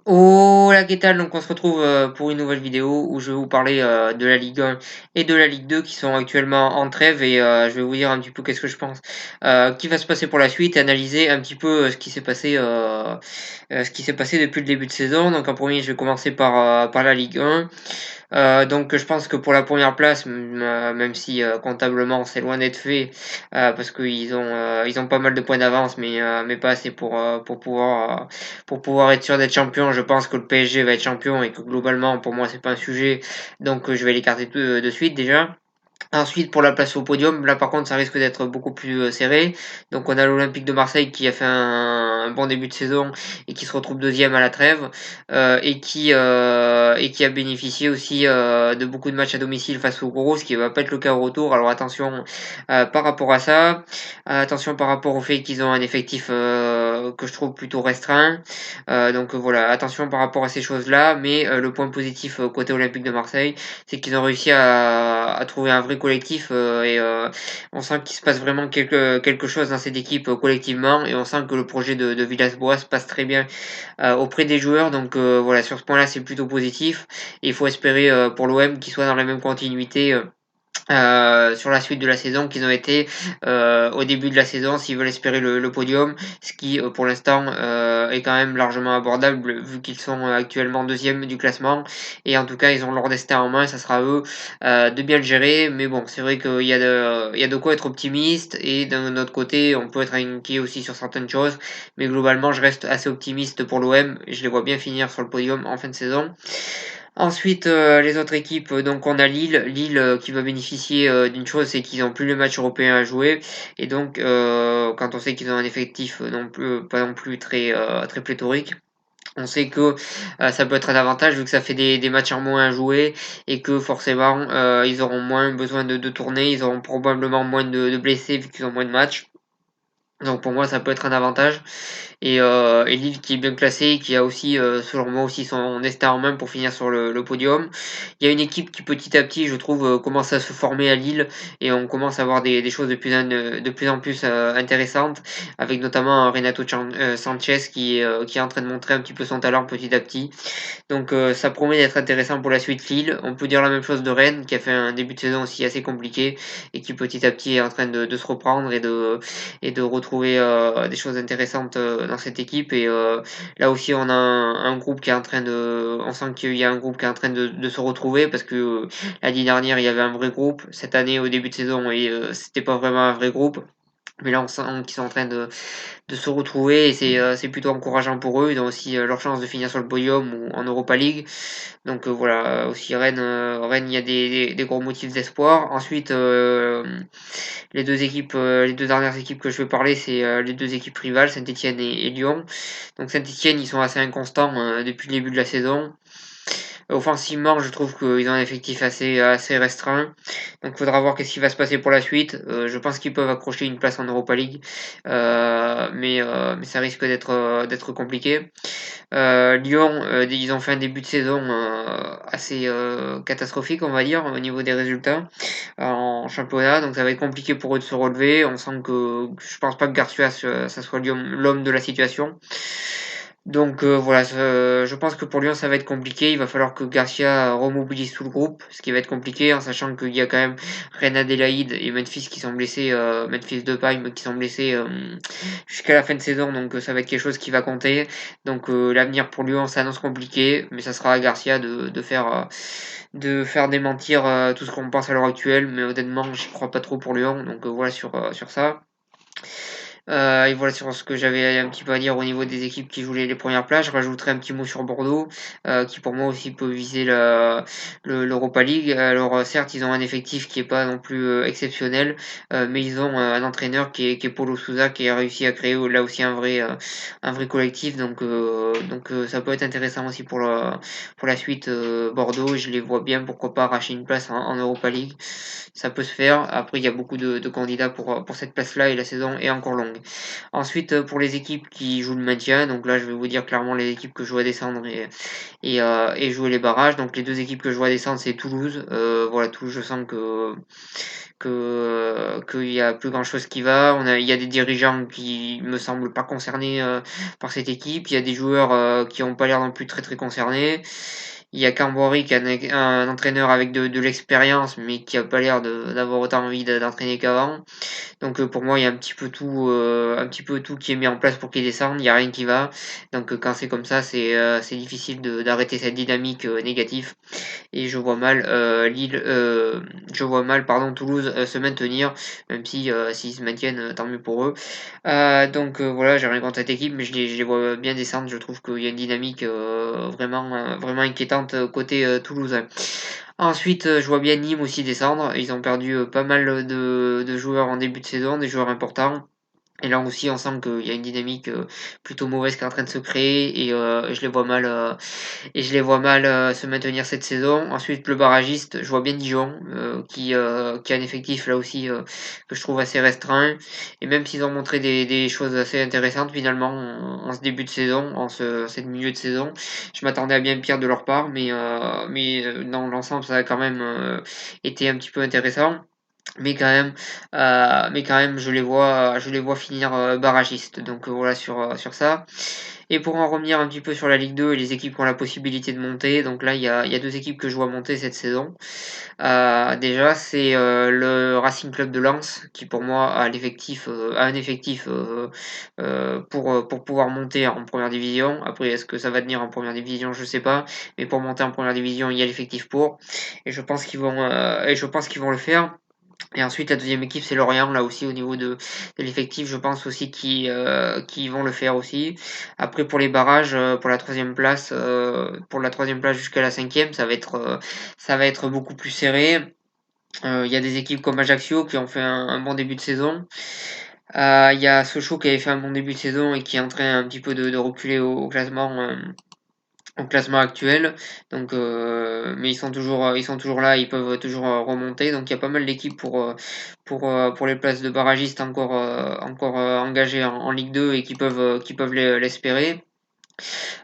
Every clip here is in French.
Hola, ¿qué tal? Donc on se retrouve pour une nouvelle vidéo où je vais vous parler de la Ligue 1 et de la Ligue 2 qui sont actuellement en trêve et je vais vous dire un petit peu qu'est-ce que je pense qui va se passer pour la suite et analyser un petit peu ce qui s'est passé depuis le début de saison. Donc en premier, je vais commencer par la Ligue 1. Donc je pense que pour la première place, même si comptablement c'est loin d'être fait, parce qu'ils ont pas mal de points d'avance, mais pas assez pour pouvoir être sûr d'être champion. Je pense que le PSG va être champion et que globalement pour moi c'est pas un sujet, donc je vais l'écarter de suite déjà. Ensuite, pour la place au podium, là par contre, ça risque d'être beaucoup plus serré. Donc, on a l'Olympique de Marseille qui a fait un bon début de saison et qui se retrouve deuxième à la trêve et qui a bénéficié aussi de beaucoup de matchs à domicile face aux gros, ce qui va pas être le cas au retour. Alors attention par rapport à ça, attention par rapport au fait qu'ils ont un effectif que je trouve plutôt restreint. Donc voilà, attention par rapport à ces choses-là. Mais le point positif côté Olympique de Marseille, c'est qu'ils ont réussi à trouver un vrai collectif et on sent qu'il se passe vraiment quelque chose dans cette équipe collectivement et on sent que le projet de Villas-Boas passe très bien auprès des joueurs. Donc voilà, sur ce point-là, c'est plutôt positif. Et il faut espérer pour l'OM qu'ils soient dans la même continuité. Sur la suite de la saison qu'ils ont été au début de la saison s'ils veulent espérer le podium, ce qui pour l'instant est quand même largement abordable vu qu'ils sont actuellement deuxième du classement et en tout cas ils ont leur destin en main, ça sera à eux de bien le gérer. Mais bon, c'est vrai qu'il y a de quoi être optimiste et d'un autre côté on peut être inquiet aussi sur certaines choses, mais globalement je reste assez optimiste pour l'OM et je les vois bien finir sur le podium en fin de saison. Ensuite, les autres équipes, donc on a Lille qui va bénéficier d'une chose, c'est qu'ils n'ont plus le match européen à jouer. Et donc, quand on sait qu'ils ont un effectif pas non plus très pléthorique, on sait que ça peut être un avantage vu que ça fait des matchs en moins à jouer et que forcément ils auront moins besoin de tourner, ils auront probablement moins de blessés vu qu'ils ont moins de matchs. Donc pour moi ça peut être un avantage. Et Lille qui est bien classé, qui a aussi, selon moi aussi son destin en main pour finir sur le podium. Il y a une équipe qui petit à petit, je trouve, commence à se former à Lille et on commence à avoir des choses de plus en plus intéressantes, avec notamment Renato Sanchez qui est en train de montrer un petit peu son talent petit à petit. Donc ça promet d'être intéressant pour la suite Lille. On peut dire la même chose de Rennes, qui a fait un début de saison aussi assez compliqué et qui petit à petit est en train de se reprendre et de retrouver des choses intéressantes dans cette équipe. Et là aussi, on a un groupe qui est en train de, on sent qu'il y a un groupe qui est en train de se retrouver parce que l'année dernière, il y avait un vrai groupe. Cette année, au début de saison, et c'était pas vraiment un vrai groupe. Mais là, on sent qu'ils sont en train de se retrouver et c'est plutôt encourageant pour eux. Ils ont aussi leur chance de finir sur le podium ou en Europa League. Donc voilà, aussi Rennes, il y a des gros motifs d'espoir. Ensuite, les deux dernières équipes que je vais parler, c'est les deux équipes rivales, Saint-Etienne et Lyon. Donc Saint-Etienne, ils sont assez inconstants depuis le début de la saison. Offensivement, je trouve qu'ils ont un effectif assez restreint. Donc, il faudra voir qu'est-ce qui va se passer pour la suite. Je pense qu'ils peuvent accrocher une place en Europa League, mais ça risque d'être compliqué. Lyon, ils ont fait un début de saison assez catastrophique, on va dire, au niveau des résultats en championnat. Donc, ça va être compliqué pour eux de se relever. On sent que je pense pas que Garcia ça soit l'homme de la situation. Donc voilà, je pense que pour Lyon ça va être compliqué. Il va falloir que Garcia remobilise tout le groupe, ce qui va être compliqué en sachant qu'il y a quand même Reine Adélaïde et Memphis qui sont blessés, Memphis Depay qui sont blessés jusqu'à la fin de saison. Donc ça va être quelque chose qui va compter. Donc l'avenir pour Lyon s'annonce compliqué, mais ça sera à Garcia de faire démentir tout ce qu'on pense à l'heure actuelle. Mais honnêtement, j'y crois pas trop pour Lyon. Donc voilà sur ça. Et voilà sur ce que j'avais un petit peu à dire au niveau des équipes qui jouent les premières places. Je rajouterai un petit mot sur Bordeaux, qui pour moi aussi peut viser l'Europa League. Alors certes, ils ont un effectif qui est pas non plus exceptionnel, mais ils ont un entraîneur qui est Paulo Sousa, qui a réussi à créer là aussi un vrai collectif. Donc ça peut être intéressant aussi pour la suite. Bordeaux, je les vois bien, pourquoi pas arracher une place en Europa League. Ça peut se faire. Après, il y a beaucoup de candidats pour cette place-là et la saison est encore longue. désormais. Ensuite, pour les équipes qui jouent le maintien, donc là, je vais vous dire clairement les équipes que je vois descendre et jouer les barrages. Donc les 2 équipes que je vois descendre, c'est Toulouse. Voilà, Toulouse, je sens qu'il y a plus grand chose qui va. Il y a des dirigeants qui me semblent pas concernés par cette équipe. Il y a des joueurs qui ont pas l'air non plus très très concernés. Il y a Cambori qui est un entraîneur avec de l'expérience, mais qui a pas l'air d'avoir autant envie d'entraîner qu'avant. Donc pour moi, il y a un petit peu tout qui est mis en place pour qu'ils descendent. Il y a rien qui va. Donc quand c'est comme ça, c'est difficile d'arrêter cette dynamique négative. Et je vois mal pardon Toulouse se maintenir, même si s'ils se maintiennent, tant mieux pour eux. Voilà, j'ai rien contre cette équipe, mais je les vois bien descendre. Je trouve qu'il y a une dynamique vraiment inquiétante côté toulousain. Ensuite, je vois bien Nîmes aussi descendre. Ils ont perdu pas mal de joueurs en début de saison, des joueurs importants. Et là aussi, on sent qu'il y a une dynamique plutôt mauvaise qui est en train de se créer et je les vois mal se maintenir cette saison. Ensuite, le barragiste, je vois bien Dijon qui a un effectif là aussi que je trouve assez restreint. Et même s'ils ont montré des choses assez intéressantes finalement en ce début de saison, cette milieu de saison, je m'attendais à bien pire de leur part, mais dans l'ensemble, ça a quand même été un petit peu intéressant. Mais quand même, je les vois finir barragistes. Donc voilà sur ça. Et pour en revenir un petit peu sur la Ligue 2 et les équipes qui ont la possibilité de monter, donc là il y a 2 équipes que je vois monter cette saison. Déjà c'est le Racing Club de Lens qui pour moi a un effectif pour pouvoir monter en première division. Après est-ce que ça va tenir en première division, je sais pas, mais pour monter en première division il y a l'effectif pour. Et je pense qu'ils vont le faire. Et ensuite, la deuxième équipe, c'est Lorient, là aussi, au niveau de l'effectif, je pense aussi qu'ils vont le faire aussi. Après, pour les barrages, pour la troisième place jusqu'à la cinquième, ça va être beaucoup plus serré. Il y a des équipes comme Ajaccio qui ont fait un bon début de saison. Il y a Sochaux qui avait fait un bon début de saison et qui est en train un petit peu de reculer au classement actuel. Donc, mais ils sont toujours là, ils peuvent toujours remonter. Donc, il y a pas mal d'équipes pour les places de barragistes encore engagées en Ligue 2 et qui peuvent l'espérer.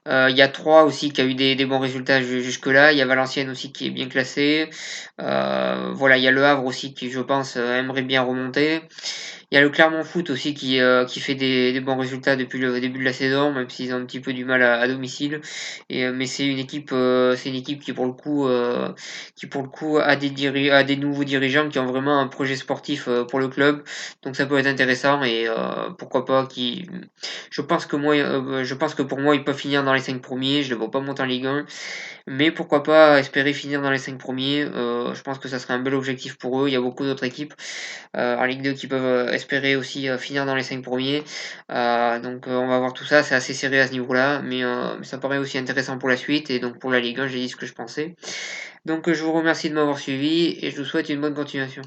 Il y a Troyes aussi qui a eu des bons résultats jusque-là. Il y a Valenciennes aussi qui est bien classée. Voilà, il y a Le Havre aussi qui, je pense, aimerait bien remonter. Il y a le Clermont Foot aussi qui fait des bons résultats depuis le début de la saison, même s'ils ont un petit peu du mal à domicile. Mais c'est une équipe qui pour le coup a des nouveaux dirigeants qui ont vraiment un projet sportif pour le club. Donc ça peut être intéressant et pourquoi pas je pense que pour moi ils peuvent finir dans les 5 premiers. Je ne les vois pas monter en Ligue 1. Mais pourquoi pas espérer finir dans les 5 premiers. Je pense que ça serait un bel objectif pour eux. Il y a beaucoup d'autres équipes en Ligue 2 qui peuvent espérer aussi finir dans les 5 premiers. Donc on va voir tout ça, c'est assez serré à ce niveau-là, mais ça paraît aussi intéressant pour la suite et donc pour la Ligue 1, j'ai dit ce que je pensais. Donc je vous remercie de m'avoir suivi et je vous souhaite une bonne continuation.